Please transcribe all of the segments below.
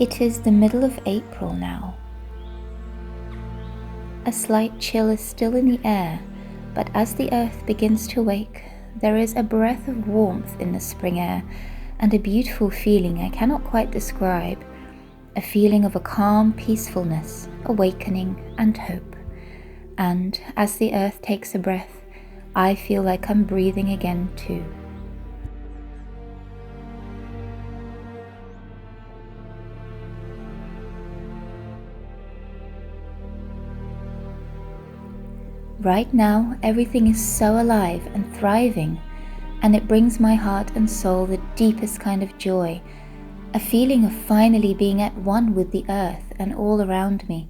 It is the middle of April now. A slight chill is still in the air, but as the earth begins to wake, there is a breath of warmth in the spring air and a beautiful feeling I cannot quite describe, a feeling of a calm peacefulness, awakening and hope. And as the earth takes a breath, I feel like I'm breathing again too. Right now, everything is so alive and thriving, and it brings my heart and soul the deepest kind of joy, a feeling of finally being at one with the earth and all around me,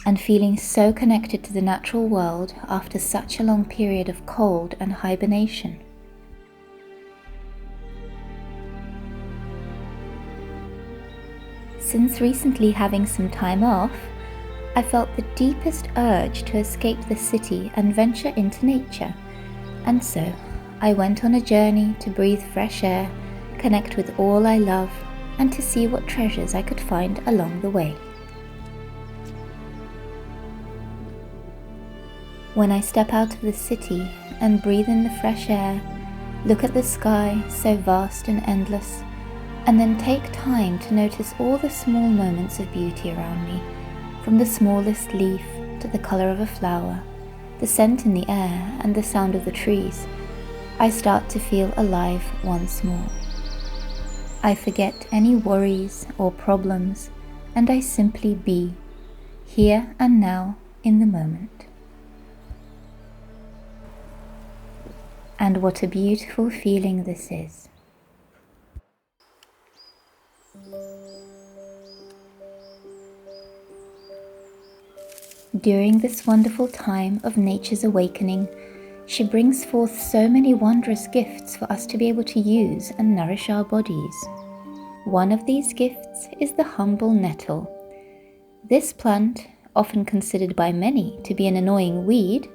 and feeling so connected to the natural world after such a long period of cold and hibernation. Since recently having some time off, I felt the deepest urge to escape the city and venture into nature, and so I went on a journey to breathe fresh air, connect with all I love, and to see what treasures I could find along the way. When I step out of the city and breathe in the fresh air, look at the sky so vast and endless, and then take time to notice all the small moments of beauty around me, from the smallest leaf to the color of a flower, the scent in the air and the sound of the trees, I start to feel alive once more. I forget any worries or problems, and I simply be, here and now in the moment. And what a beautiful feeling this is. During this wonderful time of nature's awakening, she brings forth so many wondrous gifts for us to be able to use and nourish our bodies. One of these gifts is the humble nettle. This plant, often considered by many to be an annoying weed,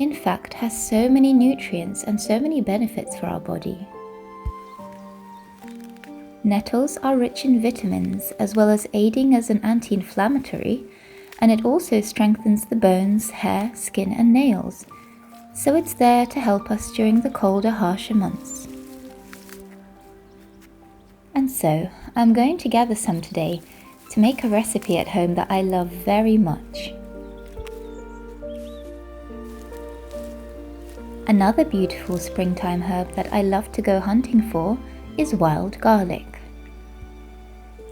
in fact has so many nutrients and so many benefits for our body. Nettles are rich in vitamins as well as aiding as an anti-inflammatory, and it also strengthens the bones, hair, skin and nails, so it's there to help us during the colder, harsher months. And so, I'm going to gather some today to make a recipe at home that I love very much. Another beautiful springtime herb that I love to go hunting for is wild garlic.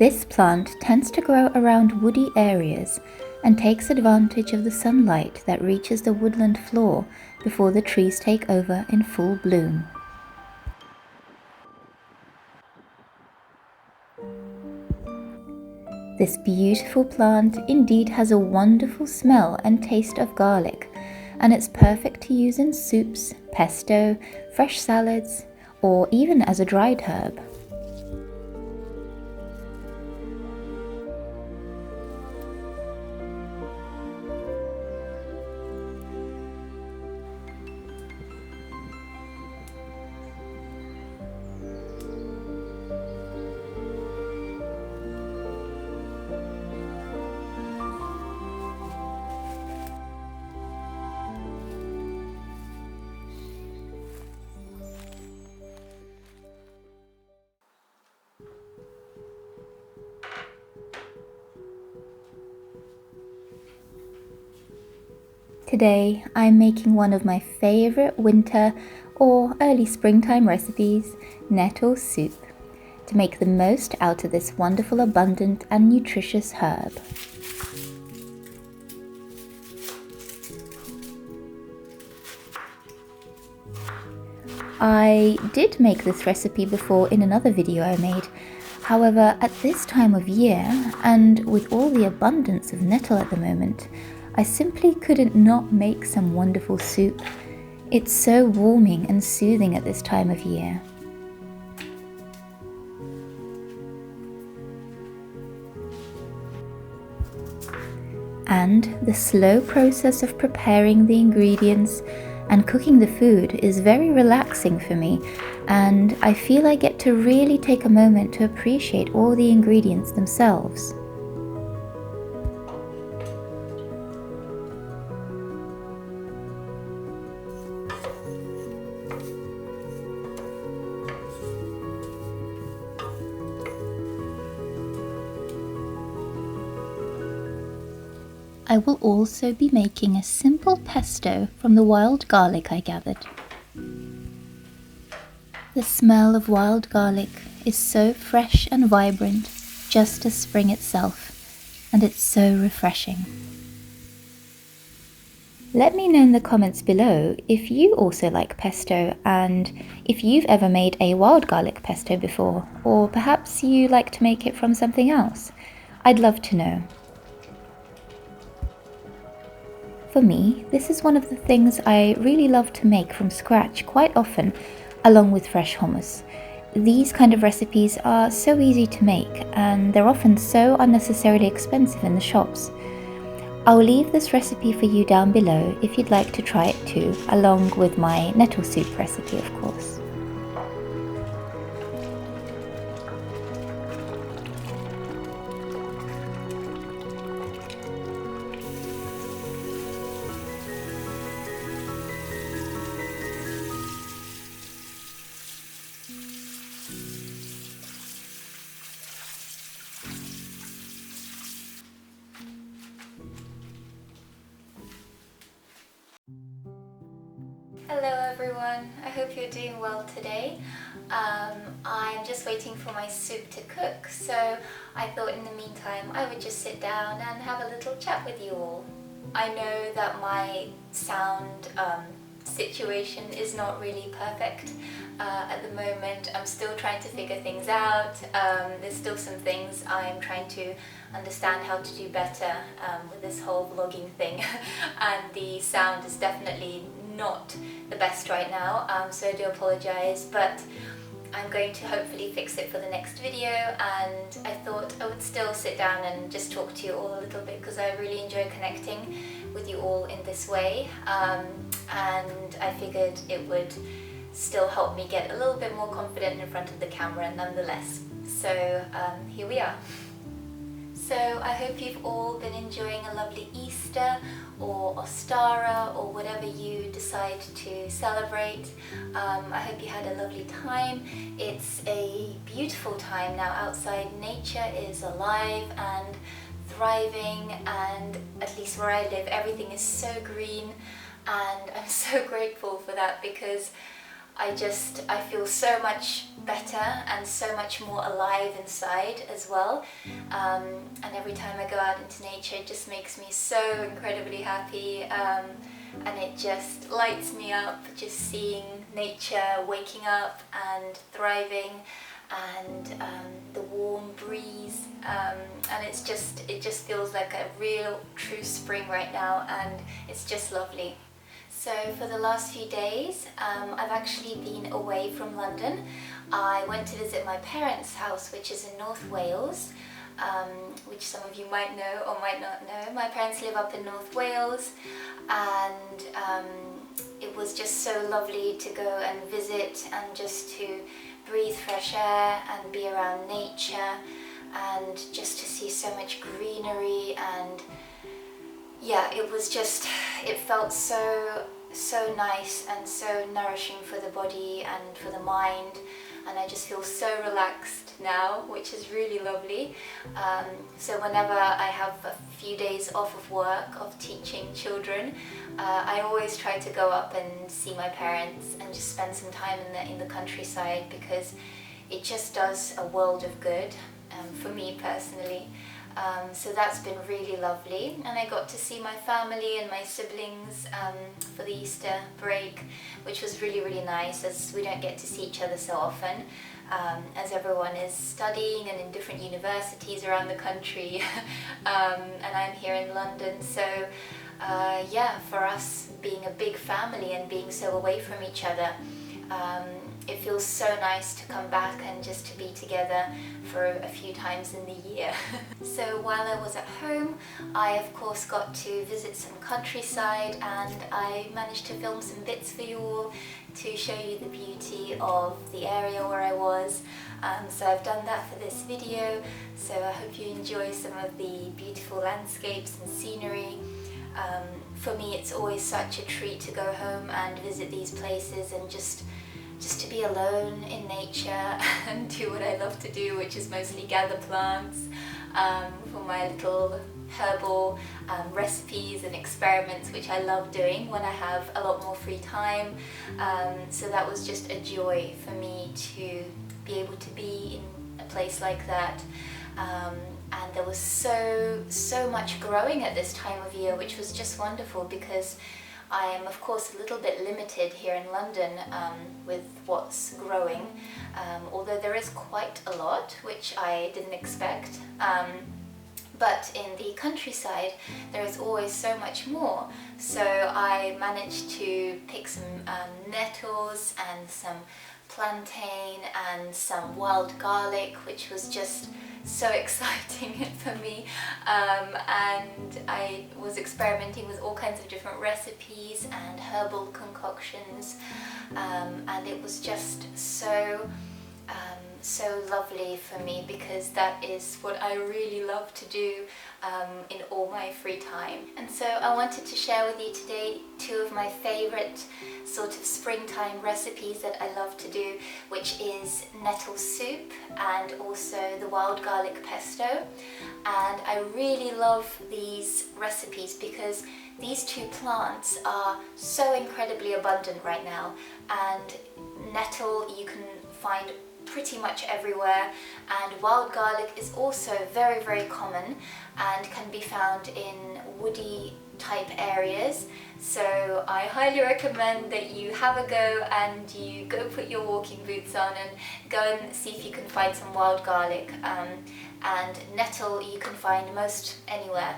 This plant tends to grow around woody areas and takes advantage of the sunlight that reaches the woodland floor before the trees take over in full bloom. This beautiful plant indeed has a wonderful smell and taste of garlic, and it's perfect to use in soups, pesto, fresh salads, or even as a dried herb. Today I'm making one of my favorite winter or early springtime recipes, nettle soup, to make the most out of this wonderful, abundant and nutritious herb. I did make this recipe before in another video I made. However, at this time of year, and with all the abundance of nettle at the moment, I simply couldn't not make some wonderful soup. It's so warming and soothing at this time of year. And the slow process of preparing the ingredients and cooking the food is very relaxing for me, and I feel I get to really take a moment to appreciate all the ingredients themselves. I will also be making a simple pesto from the wild garlic I gathered. The smell of wild garlic is so fresh and vibrant, just as spring itself, and it's so refreshing. Let me know in the comments below if you also like pesto and if you've ever made a wild garlic pesto before, or perhaps you like to make it from something else. I'd love to know. For me, this is one of the things I really love to make from scratch quite often, along with fresh hummus. These kind of recipes are so easy to make, and they're often so unnecessarily expensive in the shops. I'll leave this recipe for you down below if you'd like to try it too, along with my nettle soup recipe, of course. Hello everyone, I hope you're doing well today. I'm just waiting for my soup to cook, so I thought in the meantime I would just sit down and have a little chat with you all. I know that my sound situation is not really perfect at the moment. I'm still trying to figure things out. There's still some things I'm trying to understand how to do better with this whole vlogging thing and the sound is definitely not the best right now, so I do apologize, but I'm going to hopefully fix it for the next video, and I thought I would still sit down and just talk to you all a little bit because I really enjoy connecting with you all in this way, and I figured it would still help me get a little bit more confident in front of the camera nonetheless. So here we are. So I hope you've all been enjoying a lovely Easter or Ostara or whatever you decide to celebrate. I hope you had a lovely time. It's a beautiful time now outside. Nature is alive and thriving, and at least where I live everything is so green, and I'm so grateful for that because I feel so much better and so much more alive inside as well, and every time I go out into nature it just makes me so incredibly happy, and it just lights me up just seeing nature waking up and thriving, and the warm breeze, and it just feels like a real true spring right now, and it's just lovely. So for the last few days, I've actually been away from London. I went to visit my parents' house, which is in North Wales, which some of you might know or might not know. My parents live up in North Wales, and it was just so lovely to go and visit and just to breathe fresh air and be around nature and just to see so much greenery, and yeah, it felt so nice and so nourishing for the body and for the mind, and I just feel so relaxed now, which is really lovely. So whenever I have a few days off of work, of teaching children, I always try to go up and see my parents and just spend some time in the countryside, because it just does a world of good for me personally. So that's been really lovely, and I got to see my family and my siblings for the Easter break, which was really nice, as we don't get to see each other so often, as everyone is studying and in different universities around the country, and I'm here in London. So yeah, for us being a big family and being so away from each other, it feels so nice to come back and just to be together for a few times in the year. So while I was at home, I of course got to visit some countryside, and I managed to film some bits for you all to show you the beauty of the area where I was. So I've done that for this video, so I hope you enjoy some of the beautiful landscapes and scenery. For me, it's always such a treat to go home and visit these places and just to be alone in nature and do what I love to do, which is mostly gather plants for my little herbal recipes and experiments, which I love doing when I have a lot more free time. So that was just a joy for me to be able to be in a place like that. And there was so much growing at this time of year, which was just wonderful, because I am of course a little bit limited here in London with what's growing, although there is quite a lot, which I didn't expect. But in the countryside there is always so much more. So I managed to pick some nettles and some plantain and some wild garlic, which was just so exciting for me, and I was experimenting with all kinds of different recipes and herbal concoctions, and it was just so lovely for me, because that is what I really love to do in all my free time. And so I wanted to share with you today two of my favorite sort of springtime recipes that I love to do, which is nettle soup and also the wild garlic pesto. And I really love these recipes because these two plants are so incredibly abundant right now, and nettle you can find pretty much everywhere, and wild garlic is also very common and can be found in woody type areas. So I highly recommend that you have a go and you go put your walking boots on and go and see if you can find some wild garlic, and nettle you can find most anywhere.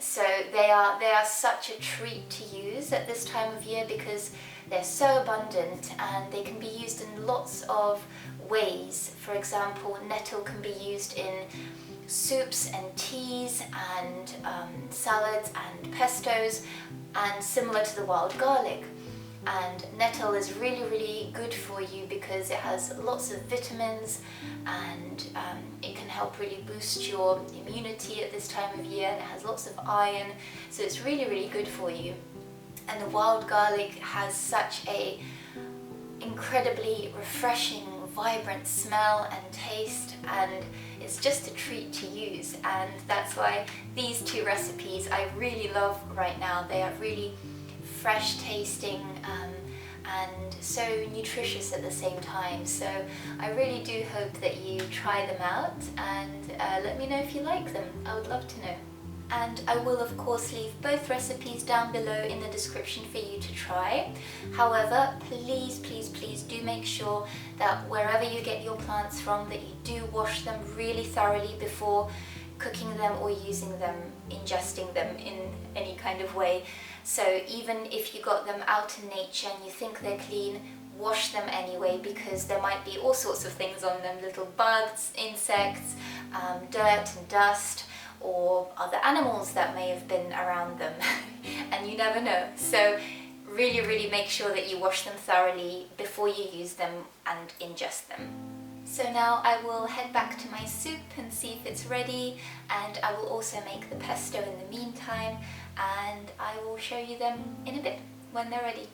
So they are such a treat to use at this time of year because they're so abundant and they can be used in lots of ways. For example, nettle can be used in soups and teas and salads and pestos, and similar to the wild garlic. And nettle is really good for you because it has lots of vitamins, and it can help really boost your immunity at this time of year, and it has lots of iron, so it's really good for you. And the wild garlic has such a incredibly refreshing, vibrant smell and taste, and it's just a treat to use. And that's why these two recipes I really love right now. They are really fresh tasting and so nutritious at the same time. So I really do hope that you try them out and let me know if you like them. I would love to know. And I will of course leave both recipes down below in the description for you to try. However, please do make sure that wherever you get your plants from, that you do wash them really thoroughly before cooking them or using them, ingesting them in any kind of way. So even if you got them out in nature and you think they're clean, wash them anyway, because there might be all sorts of things on them, little bugs, insects, dirt and dust, or other animals that may have been around them and you never know. So really make sure that you wash them thoroughly before you use them and ingest them. So now I will head back to my soup and see if it's ready, and I will also make the pesto in the meantime, and I will show you them in a bit when they're ready.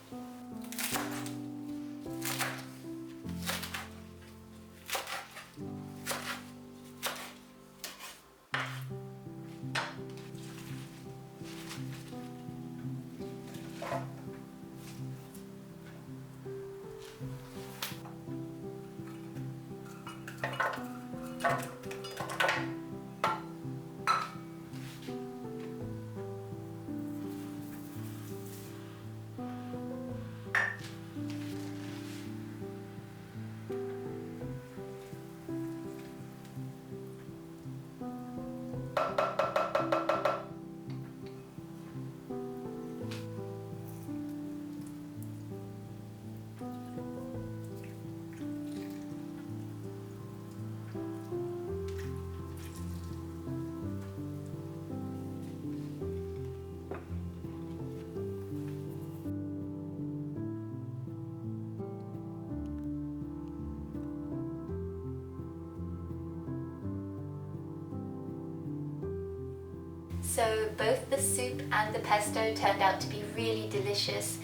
So both the soup and the pesto turned out to be really delicious.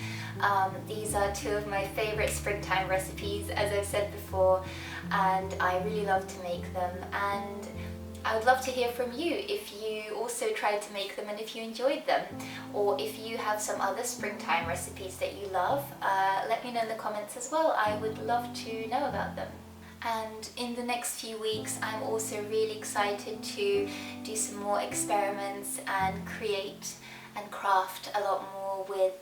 These are two of my favorite springtime recipes, as I've said before, and I really love to make them. And I would love to hear from you if you also tried to make them and if you enjoyed them, or if you have some other springtime recipes that you love. Let me know in the comments as well. I would love to know about them. And in the next few weeks, I'm also really excited to do some more experiments and create and craft a lot more with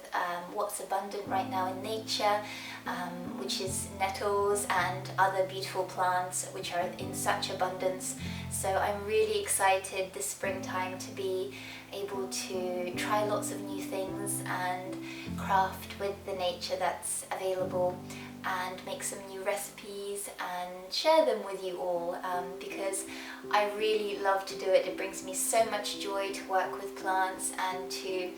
what's abundant right now in nature, which is nettles and other beautiful plants which are in such abundance. So I'm really excited this springtime to be able to try lots of new things and craft with the nature that's available, and make some new recipes and share them with you all, because I really love to do it. It brings me so much joy to work with plants and to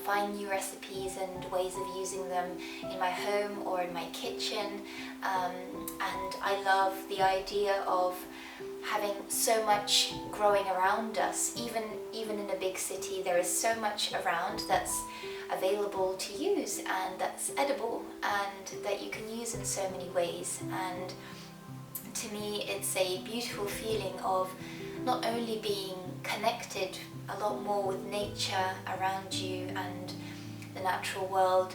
find new recipes and ways of using them in my home or in my kitchen, and I love the idea of having so much growing around us. Even in a big city, there is so much around that's available to use and that's edible and that you can use in so many ways. And to me, it's a beautiful feeling of not only being connected a lot more with nature around you and the natural world,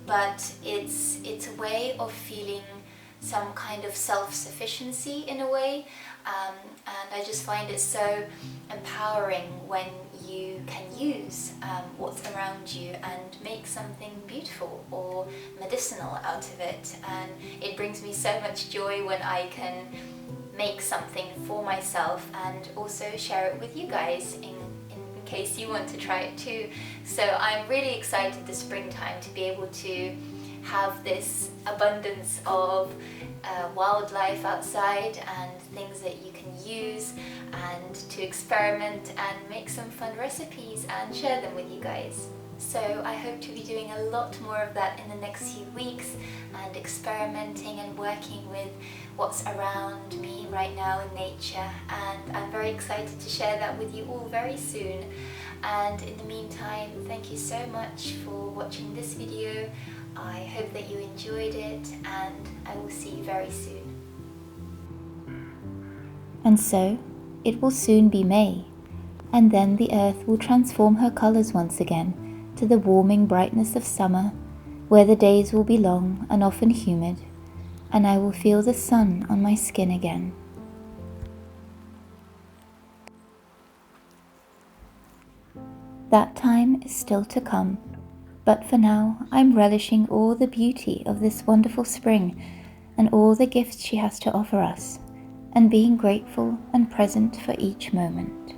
but it's a way of feeling some kind of self-sufficiency in a way, and I just find it so empowering when you can use what's around you and make something beautiful or medicinal out of it. And it brings me so much joy when I can make something for myself and also share it with you guys in case you want to try it too. So I'm really excited this springtime to be able to have this abundance of wildlife outside and things that you can use, and to experiment and make some fun recipes and share them with you guys. So I hope to be doing a lot more of that in the next few weeks, and experimenting and working with what's around me right now in nature, and I'm very excited to share that with you all very soon. And in the meantime, thank you so much for watching this video. I hope that you enjoyed it, and I will see you very soon. And so, it will soon be May, and then the earth will transform her colours once again to the warming brightness of summer, where the days will be long and often humid, and I will feel the sun on my skin again. That time is still to come, but for now I'm relishing all the beauty of this wonderful spring and all the gifts she has to offer us, and being grateful and present for each moment.